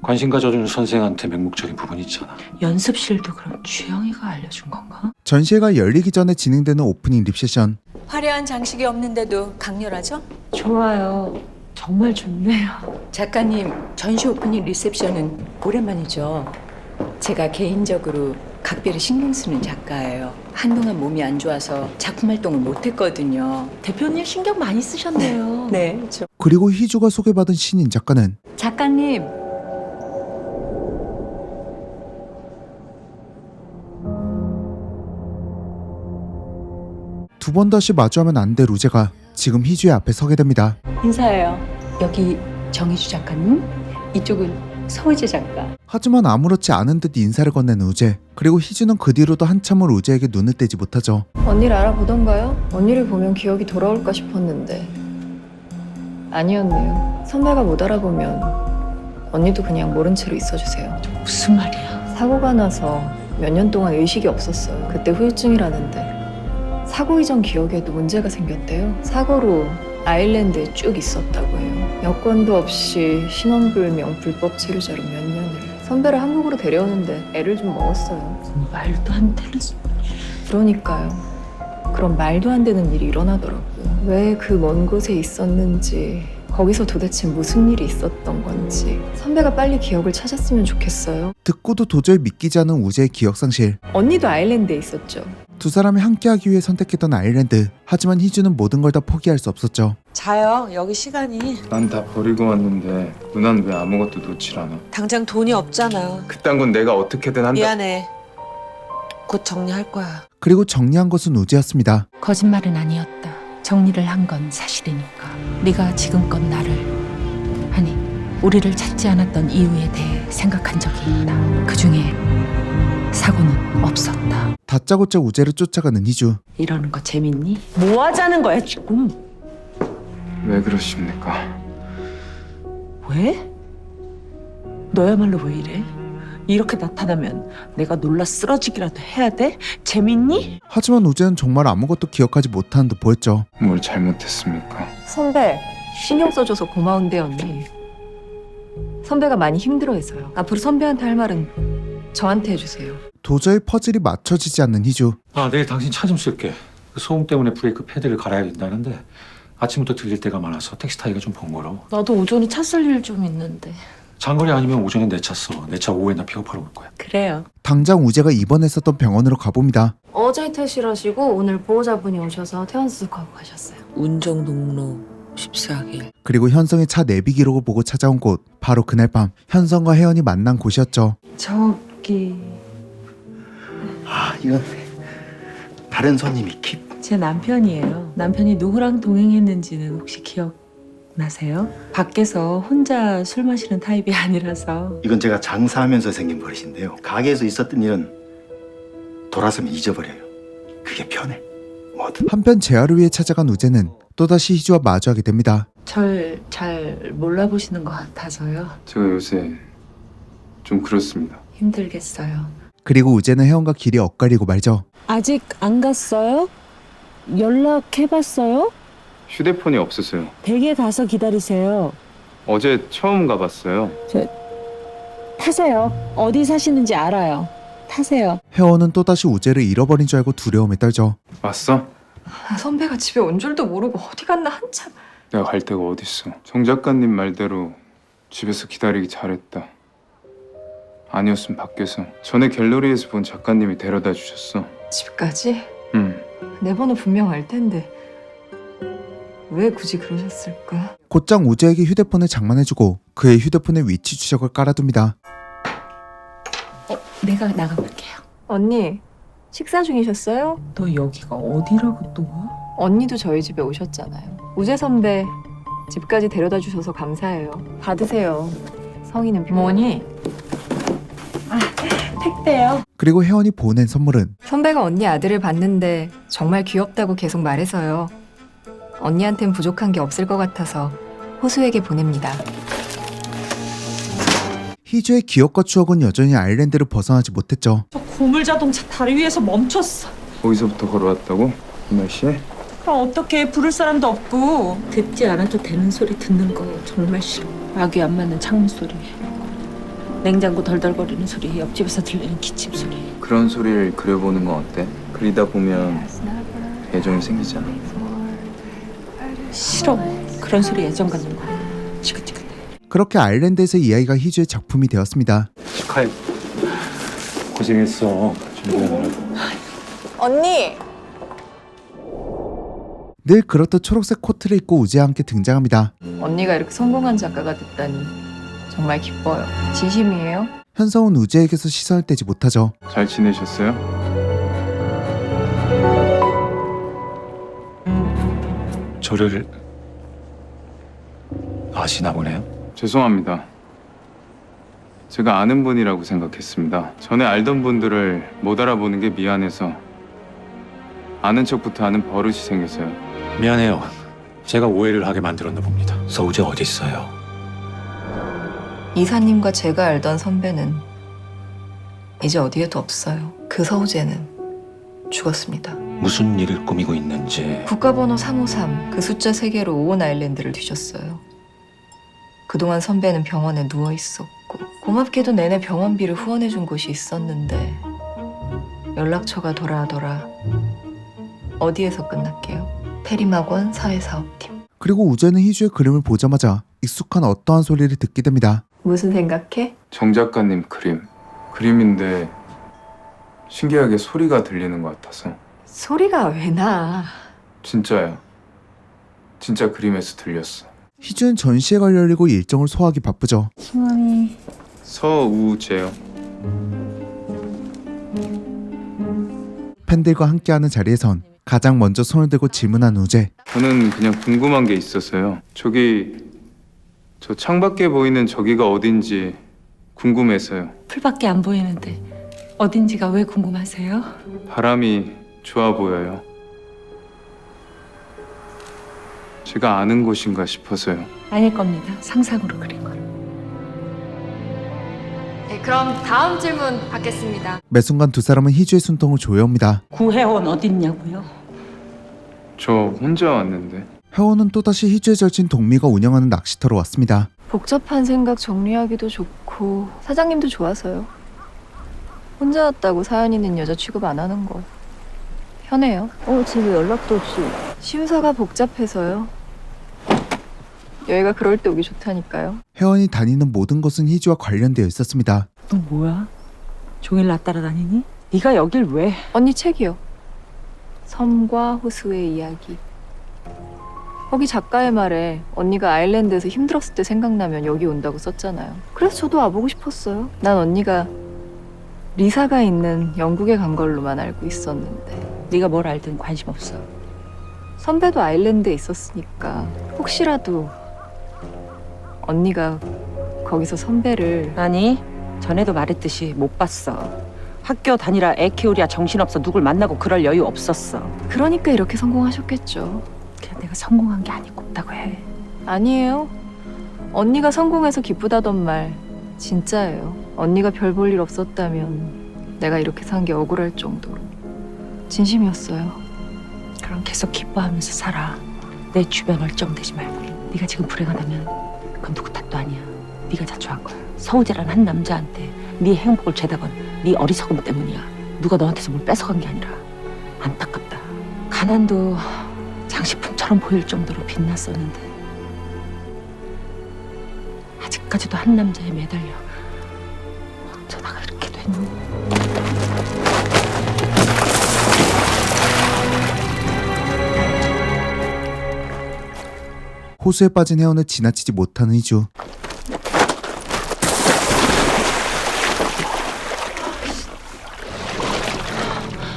관심 가져주는 선생한테 맹목적인 부분이 있잖아. 연습실도 그럼 주영이가 알려준 건가? 전시회가 열리기 전에 진행되는 오프닝 립세션. 화려한 장식이 없는데도 강렬하죠? 좋아요. 정말 좋네요. 작가님, 전시 오프닝 리셉션은 오랜만이죠. 제가 개인적으로 각별히 신경 쓰는 작가예요. 한동안 몸이 안 좋아서 작품 활동을 못했거든요. 대표님 신경 많이 쓰셨네요. 네. 그리고 희주가 소개받은 신인 작가는 작가님. 두 번 다시 마주하면 안 될 우재가 지금 희주의 앞에 서게 됩니다. 인사해요. 여기 정희주 작가님, 이쪽은 서우재 작가. 하지만 아무렇지 않은 듯 인사를 건네는 우재. 그리고 희주는 그 뒤로도 한참을 우재에게 눈을 떼지 못하죠. 언니를 알아보던가요? 언니를 보면 기억이 돌아올까 싶었는데 아니었네요. 선배가 못 알아보면 언니도 그냥 모른 채로 있어주세요. 무슨 말이야? 사고가 나서 몇 년 동안 의식이 없었어요. 그때 후유증이라는데 사고 이전 기억에도 문제가 생겼대요. 사고로 아일랜드에 쭉 있었다고 해요. 여권도 없이 신원불명 불법 체류자로 몇 년을. 선배를 한국으로 데려오는데 애를 좀 먹었어요. 말도 안 되는 소리. 그러니까요. 그런 말도 안 되는 일이 일어나더라고요. 왜 그 먼 곳에 있었는지, 거기서 도대체 무슨 일이 있었던 건지 선배가 빨리 기억을 찾았으면 좋겠어요. 듣고도 도저히 믿기지 않은 우재의 기억상실. 언니도 아일랜드에 있었죠. 두 사람이 함께하기 위해 선택했던 아일랜드. 하지만 희주는 모든 걸 다 포기할 수 없었죠. 자요. 여기 시간이. 난 다 버리고 왔는데 누난 왜 아무것도 놓질 않아? 당장 돈이 없잖아. 그딴 건 내가 어떻게든 한다. 미안해. 곧 정리할 거야. 그리고 정리한 것은 우재였습니다. 거짓말은 아니었다. 정리를 한 건 사실이니까. 네가 지금껏 나를, 아니 우리를 찾지 않았던 이유에 대해 생각한 적이 있다. 그중에 사고는 없었다. 다짜고짜 우재를 쫓아가는 희주. 이러는 거 재밌니? 뭐 하자는 거야 지금? 왜 그러십니까? 왜? 너야말로 왜 이래? 이렇게 나타나면 내가 놀라 쓰러지기라도 해야 돼? 재밌니? 하지만 우재는 정말 아무것도 기억하지 못하는 듯 보였죠. 뭘 잘못했습니까? 선배, 신경 써줘서 고마운데 언니. 선배가 많이 힘들어해서요. 앞으로 선배한테 할 말은 저한테 해주세요. 도저히 퍼즐이 맞춰지지 않는 희주. 아, 내일 당신 차 좀 쓸게. 그 소음 때문에 브레이크 패드를 갈아야 된다는데 아침부터 들릴 때가 많아서 택시 타기가 좀 번거로워. 나도 오전에 차 쓸 일 좀 있는데. 장거리 아니면 오전에 내 차 써. 내 차 오후에 나 픽업하러 올 거야. 그래요. 당장 우재가 입원했었던 병원으로 가봅니다. 어제 퇴실하시고 오늘 보호자분이 오셔서 퇴원 수속하고 가셨어요. 운정 녹로 14일. 그리고 현성의 차 내비 기록을 보고 찾아온 곳. 바로 그날 밤 현성과 혜연이 만난 곳이었죠. 저기 아, 이건 다른 손님이 킵. 제 남편이에요. 남편이 누구랑 동행했는지는 혹시 기억나세요? 밖에서 혼자 술 마시는 타입이 아니라서. 이건 제가 장사하면서 생긴 버릇인데요. 가게에서 있었던 일은 돌아서면 잊어버려요. 그게 편해. 뭐든. 한편 재활을 위해 찾아간 우재는 또다시 희주와 마주하게 됩니다. 절 잘 몰라보시는 것 같아서요. 제가 요새 좀 그렇습니다. 힘들겠어요. 그리고 우재는 혜연과 길이 엇갈리고 말죠. 아직 안 갔어요? 연락해봤어요? 휴대폰이 없었어요. 댁에 가서 기다리세요. 어제 처음 가봤어요. 타세요. 어디 사시는지 알아요. 타세요. 혜원은 또다시 우재를 잃어버린 줄 알고 두려움에 떨죠. 왔어? 선배가 집에 온 줄도 모르고 어디 갔나 한참. 내가 갈 데가 어딨어. 정 작가님 말대로 집에서 기다리기 잘했다. 아니었으면 밖에서. 전에 갤러리에서 본 작가님이 데려다 주셨어. 집까지? 응. 내 번호 분명 알 텐데 왜 굳이 그러셨을까? 곧장 우재에게 휴대폰을 장만해주고 그의 휴대폰에 위치 추적을 깔아둡니다. 내가 나가볼게요. 언니, 식사 중이셨어요? 너 여기가 어디라고 또 와? 언니도 저희 집에 오셨잖아요. 우재 선배 집까지 데려다 주셔서 감사해요. 받으세요. 성의는 필요. 뭐니? 택배요. 그리고 혜원이 보낸 선물은 선배가 언니 아들을 봤는데 정말 귀엽다고 계속 말해서요. 언니한텐 부족한 게 없을 것 같아서 호수에게 보냅니다. 희주의 기억과 추억은 여전히 아일랜드를 벗어나지 못했죠. 저 고물 자동차 다리 위에서 멈췄어. 거기서부터 걸어왔다고? 이 날씨에? 그럼 어떻게 부를 사람도 없고. 듣지 않아도 되는 소리 듣는 거 정말 싫어. 악이 안 맞는 창문 소리, 냉장고 덜덜거리는 소리, 옆집에서 들리는 기침 소리. 그런 소리를 그려보는 건 어때? 그리다 보면 애정이 생기잖아. 싫어. 그런 소리 애정 갖는 거. 지긋지긋해. 그렇게 아일랜드에서 이야기가 희주의 작품이 되었습니다. 축하해. 고생했어. 준비하느라고. 언니! 늘 그렇듯 초록색 코트를 입고 우재와 함께 등장합니다. 언니가 이렇게 성공한 작가가 됐다니 정말 기뻐요. 진심이에요? 현성은 우재에게서 시선을 떼지 못하죠. 잘 지내셨어요? 저를 아시나 보네요. 죄송합니다. 제가 아는 분이라고 생각했습니다. 전에 알던 분들을 못 알아보는 게 미안해서 아는 척부터 하는 버릇이 생겨서요. 미안해요. 제가 오해를 하게 만들었나 봅니다. 서우재 어디 있어요? 이사님과 제가 알던 선배는 이제 어디에도 없어요. 그 서우재는 죽었습니다. 무슨 일을 꾸미고 있는지. 국가번호 353, 그 숫자 3개로 오온 아일랜드를 뒤졌어요. 그동안 선배는 병원에 누워 있었고 고맙게도 내내 병원비를 후원해준 곳이 있었는데 연락처가 돌아오더라. 어디에서 끝날게요? 페리막원 사회사업팀. 그리고 우재는 희주의 그림을 보자마자 익숙한 어떠한 소리를 듣게 됩니다. 무슨 생각해? 정 작가님 그림인데 신기하게 소리가 들리는 것 같아서. 소리가 왜 나? 진짜야. 진짜 그림에서 들렸어. 희주는 전시회가 열리고 일정을 소화하기 바쁘죠. 승환이. 서우재요. 팬들과 함께하는 자리에선 가장 먼저 손을 들고 질문한 우재. 저는 그냥 궁금한 게 있어서요. 저 창밖에 보이는 저기가 어딘지 궁금해서요. 풀밖에 안 보이는데 어딘지가 왜 궁금하세요? 바람이 좋아 보여요. 제가 아는 곳인가 싶어서요. 아닐 겁니다. 상상으로 그린 걸. 네, 그럼 다음 질문 받겠습니다. 매 순간 두 사람은 희주의 숨통을 조여옵니다. 구혜원 어딨냐고요? 저 혼자 왔는데. 혜원은 또다시 희주의 절친 동미가 운영하는 낚시터로 왔습니다. 복잡한 생각 정리하기도 좋고 사장님도 좋아서요. 혼자 왔다고 사연 있는 여자 취급 안 하는 거 편해요. 집에 연락도 없이. 심사가 복잡해서요. 여기가 그럴 때 오기 좋다니까요. 혜원이 다니는 모든 곳은 희주와 관련되어 있었습니다. 너 뭐야? 종일 나 따라다니니? 네가 여길 왜? 언니 책이요. 섬과 호수의 이야기. 거기 작가의 말에 언니가 아일랜드에서 힘들었을 때 생각나면 여기 온다고 썼잖아요. 그래서 저도 와보고 싶었어요. 난 언니가 리사가 있는 영국에 간 걸로만 알고 있었는데. 네가 뭘 알든 관심 없어. 선배도 아일랜드에 있었으니까 혹시라도 언니가 거기서 선배를. 아니, 전에도 말했듯이 못 봤어. 학교 다니라 애 키우랴 정신없어 누굴 만나고 그럴 여유 없었어. 그러니까 이렇게 성공하셨겠죠. 그냥 내가 성공한 게 아니고 해. 아니에요. 언니가 성공해서 기쁘다던 말 진짜예요. 언니가 별 볼 일 없었다면 내가 이렇게 산 게 억울할 정도로 진심이었어요. 그럼 계속 기뻐하면서 살아. 내 주변 얼쩡대지 말고. 네가 지금 불행하다면 그건 누구 탓도 아니야. 네가 자초한 거야. 서우재란 한 남자한테 네 행복을 죄다 건 네 어리석음 때문이야. 누가 너한테서 뭘 뺏어간 게 아니라. 안타깝다. 가난도 장식품처럼 보일 정도로 빛났었는데 아직까지도 한 남자에 매달려 어쩌다가 이렇게 됐니? 호수에 빠진 혜원을 지나치지 못하는 희주.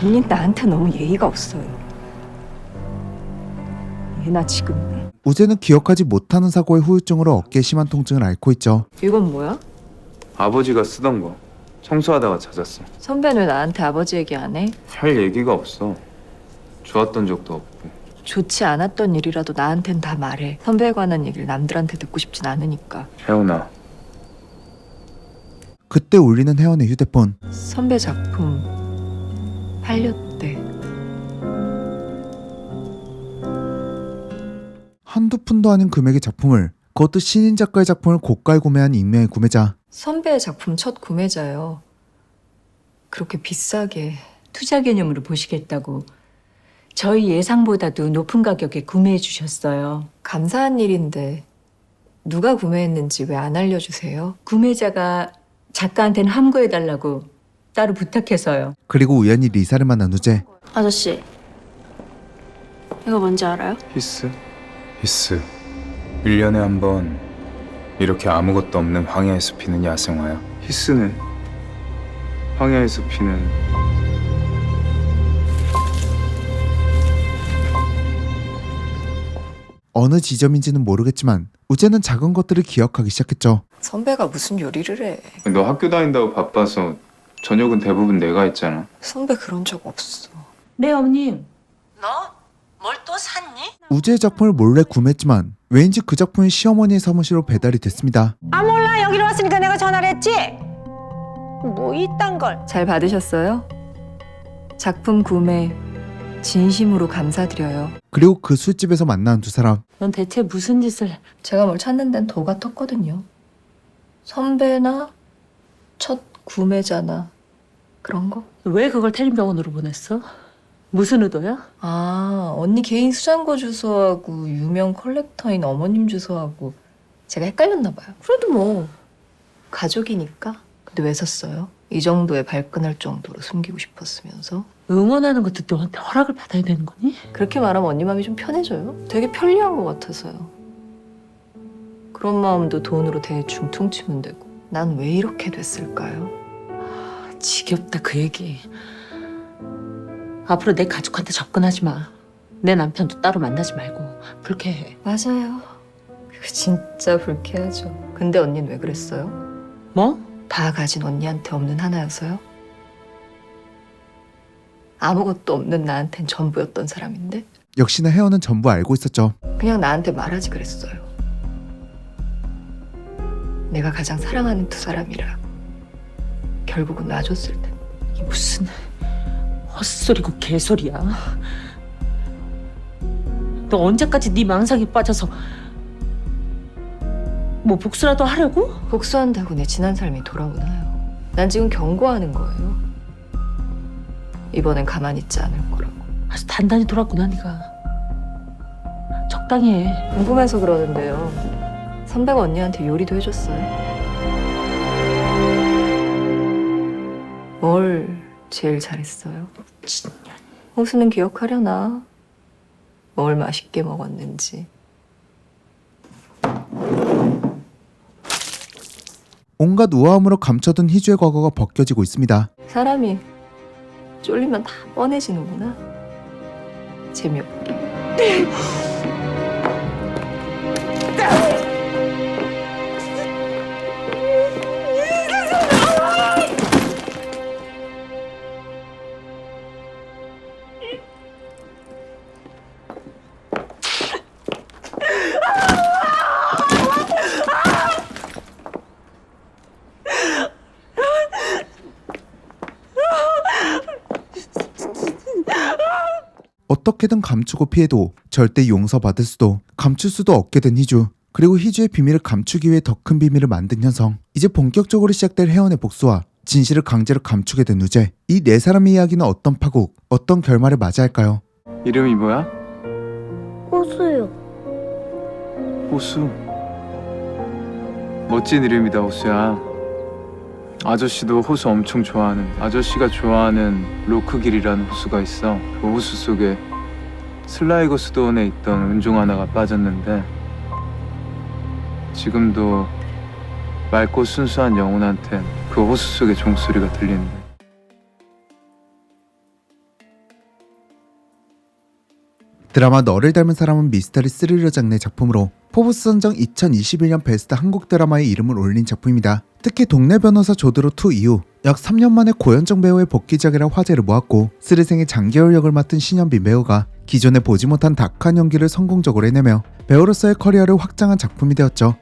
언니 나한테 너무 예의가 없어요. 얘나 지금. 우재는 기억하지 못하는 사고의 후유증으로 어깨에 심한 통증을 앓고 있죠. 이건 뭐야? 아버지가 쓰던 거. 청소하다가 찾았어. 선배는 왜 나한테 아버지 얘기 안 해? 할 얘기가 없어. 좋았던 적도 없고. 좋지 않았던 일이라도 나한텐 다 말해. 선배에 관한 얘기를 남들한테 듣고 싶진 않으니까. 혜원아. 그때 울리는 혜원의 휴대폰. 선배 작품 팔렸대. 한두 푼도 아닌 금액의 작품을, 그것도 신인 작가의 작품을 고가에 구매한 익명의 구매자. 선배의 작품 첫 구매자요. 그렇게 비싸게. 투자 개념으로 보시겠다고 저희 예상보다도 높은 가격에 구매해 주셨어요. 감사한 일인데 누가 구매했는지 왜 안 알려주세요? 구매자가 작가한테는 함구해달라고 따로 부탁해서요. 그리고 우연히 리사를 만난 우재. 아저씨, 이거 뭔지 알아요? 히스? 1년에 한 번 이렇게 아무것도 없는 황야에서 피는 야생화야. 히스는 황야에서 피는 어느 지점인지는 모르겠지만 우재는 작은 것들을 기억하기 시작했죠. 선배가 무슨 요리를 해. 너 학교 다닌다고 바빠서 저녁은 대부분 내가 했잖아. 선배 그런 적 없어. 네, 어머님. 너 뭘 또 샀니? 우재의 작품을 몰래 구매했지만 왠지 그 작품이 시어머니의 사무실로 배달이 됐습니다. 아 몰라 여기로 왔으니까 내가 전화를 했지. 뭐 이딴 걸. 잘 받으셨어요? 작품 구매 진심으로 감사드려요. 그리고 그 술집에서 만난 두 사람. 넌 대체 무슨 짓을... 제가 뭘 찾는 데는 도가 텄거든요. 선배나 첫 구매자나 그런 거? 왜 그걸 태림병원으로 보냈어? 무슨 의도야? 아, 언니 개인 수장고 주소하고 유명 컬렉터인 어머님 주소하고 제가 헷갈렸나 봐요. 그래도 뭐 가족이니까. 근데 왜 샀어요? 이 정도에 발끈할 정도로 숨기고 싶었으면서. 응원하는 것도 너한테 허락을 받아야 되는 거니? 그렇게 말하면 언니 마음이 좀 편해져요. 되게 편리한 것 같아서요. 그런 마음도 돈으로 대충 퉁치면 되고. 난 왜 이렇게 됐을까요? 지겹다 그 얘기. 앞으로 내 가족한테 접근하지 마. 내 남편도 따로 만나지 말고 불쾌해. 맞아요. 그거 진짜 불쾌하죠. 근데 언니는 왜 그랬어요? 뭐? 다 가진 언니한테 없는 하나여서요? 아무것도 없는 나한텐 전부였던 사람인데? 역시나 혜원은 전부 알고 있었죠. 그냥 나한테 말하지 그랬어요. 내가 가장 사랑하는 두 사람이라 결국은 놔줬을 텐데. 이게 무슨 헛소리고 개소리야. 너 언제까지 네 망상에 빠져서 뭐 복수라도 하려고? 복수한다고 내 지난 삶이 돌아오나요? 난 지금 경고하는 거예요. 이번엔 가만히 있지 않을 거라고. 아주 단단히 돌았구나 네가. 적당히 해. 궁금해서 그러는데요. 선배가 언니한테 요리도 해줬어요. 뭘 제일 잘했어요? 호수는 기억하려나? 뭘 맛있게 먹었는지. 온갖 우아함으로 감춰둔 희주의 과거가 벗겨지고 있습니다. 사람이 쫄리면 다 뻔해지는구나. 재미없게. 어떻게든 감추고 피해도 절대 용서받을 수도 감출 수도 없게 된 희주. 그리고 희주의 비밀을 감추기 위해 더 큰 비밀을 만든 현성. 이제 본격적으로 시작될 혜원의 복수와 진실을 강제로 감추게 된 우재. 이 네 사람의 이야기는 어떤 파국, 어떤 결말을 맞이할까요? 이름이 뭐야? 호수요. 호수. 멋진 이름이다, 호수야. 아저씨도 호수 엄청 좋아하는데 아저씨가 좋아하는 로크길이라는 호수가 있어. 그 호수 속에 슬라이거 수도원에 있던 은종 하나가 빠졌는데 지금도 맑고 순수한 영혼한텐 그 호수 속의 종소리가 들리는데. 드라마 너를 닮은 사람은 미스터리 스릴러 장르의 작품으로 포브스 선정 2021년 베스트 한국 드라마의 이름을 올린 작품입니다. 특히 동네 변호사 조드로2 이후 약 3년 만에 고현정 배우의 복귀작이라 화제를 모았고 스리생의 장계월 역을 맡은 신현빈 배우가 기존에 보지 못한 다크한 연기를 성공적으로 해내며 배우로서의 커리어를 확장한 작품이 되었죠.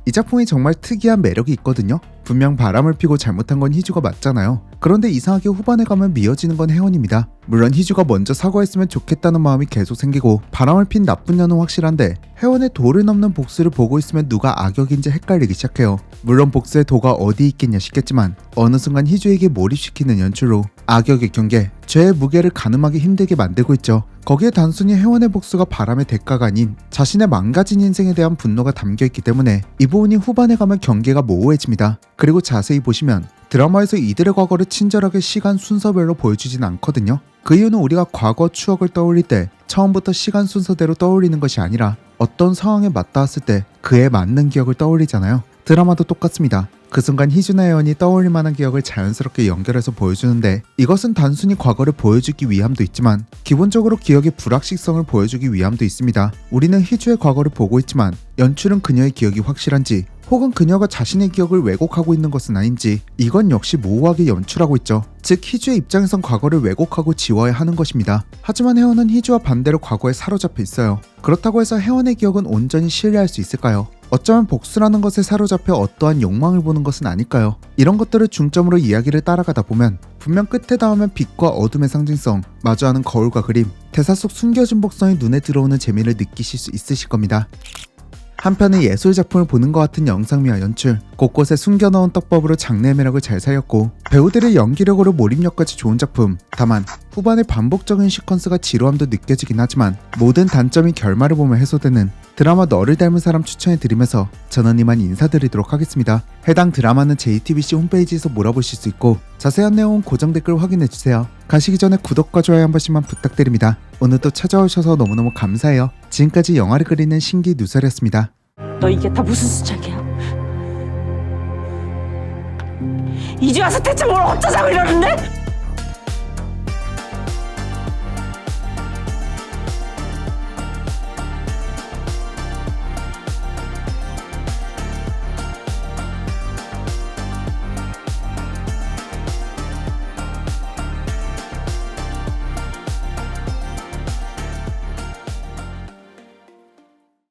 이 작품이 정말 특이한 매력이 있거든요. 분명 바람을 피고 잘못한 건 희주가 맞잖아요. 그런데 이상하게 후반에 가면 미어지는 건 혜원입니다. 물론 희주가 먼저 사과했으면 좋겠다는 마음이 계속 생기고 바람을 핀 나쁜 년은 확실한데 혜원의 도를 넘는 복수를 보고 있으면 누가 악역인지 헷갈리기 시작해요. 물론 복수의 도가 어디 있겠냐 싶겠지만 어느 순간 희주에게 몰입시키는 연출로 악역의 경계, 죄의 무게를 가늠하기 힘들게 만들고 있죠. 거기에 단순히 혜원의 복수가 바람의 대가가 아닌 자신의 망가진 인생에 대한 분노가 담겨있기 때문에 이 부분이 후반에 가면 경계가 모호해집니다. 그리고 자세히 보시면 드라마에서 이들의 과거를 친절하게 시간 순서별로 보여주진 않거든요. 그 이유는 우리가 과거 추억을 떠올릴 때 처음부터 시간 순서대로 떠올리는 것이 아니라 어떤 상황에 맞닿았을 때 그에 맞는 기억을 떠올리잖아요. 드라마도 똑같습니다. 그 순간 희준과 혜원이 떠올릴 만한 기억을 자연스럽게 연결해서 보여주는데 이것은 단순히 과거를 보여주기 위함도 있지만 기본적으로 기억의 불확실성을 보여주기 위함도 있습니다. 우리는 희주의 과거를 보고 있지만 연출은 그녀의 기억이 확실한지 혹은 그녀가 자신의 기억을 왜곡하고 있는 것은 아닌지 이건 역시 모호하게 연출하고 있죠. 즉 희주의 입장에선 과거를 왜곡하고 지워야 하는 것입니다. 하지만 혜원은 희주와 반대로 과거에 사로잡혀 있어요. 그렇다고 해서 혜원의 기억은 온전히 신뢰할 수 있을까요? 어쩌면 복수라는 것에 사로잡혀 어떠한 욕망을 보는 것은 아닐까요? 이런 것들을 중점으로 이야기를 따라가다 보면 분명 끝에 닿으면 빛과 어둠의 상징성, 마주하는 거울과 그림, 대사 속 숨겨진 복선이 눈에 들어오는 재미를 느끼실 수 있으실 겁니다. 한편의 예술 작품을 보는 것 같은 영상미와 연출, 곳곳에 숨겨놓은 떡밥으로 장르의 매력을 잘 살렸고 배우들의 연기력으로 몰입력까지 좋은 작품. 다만 후반의 반복적인 시퀀스가 지루함도 느껴지긴 하지만 모든 단점이 결말을 보면 해소되는 드라마 너를 닮은 사람 추천해드리면서 저는 이만 인사드리도록 하겠습니다. 해당 드라마는 JTBC 홈페이지에서 몰아보실 수 있고 자세한 내용은 고정 댓글 확인해주세요. 가시기 전에 구독과 좋아요 한 번씩만 부탁드립니다. 오늘도 찾아오셔서 너무너무 감사해요. 지금까지 영화를 그리는 신기 누설이었습니다. 너 이게 다 무슨 수작이야? 이제 와서 대체 뭘 어쩌자고 이러는데?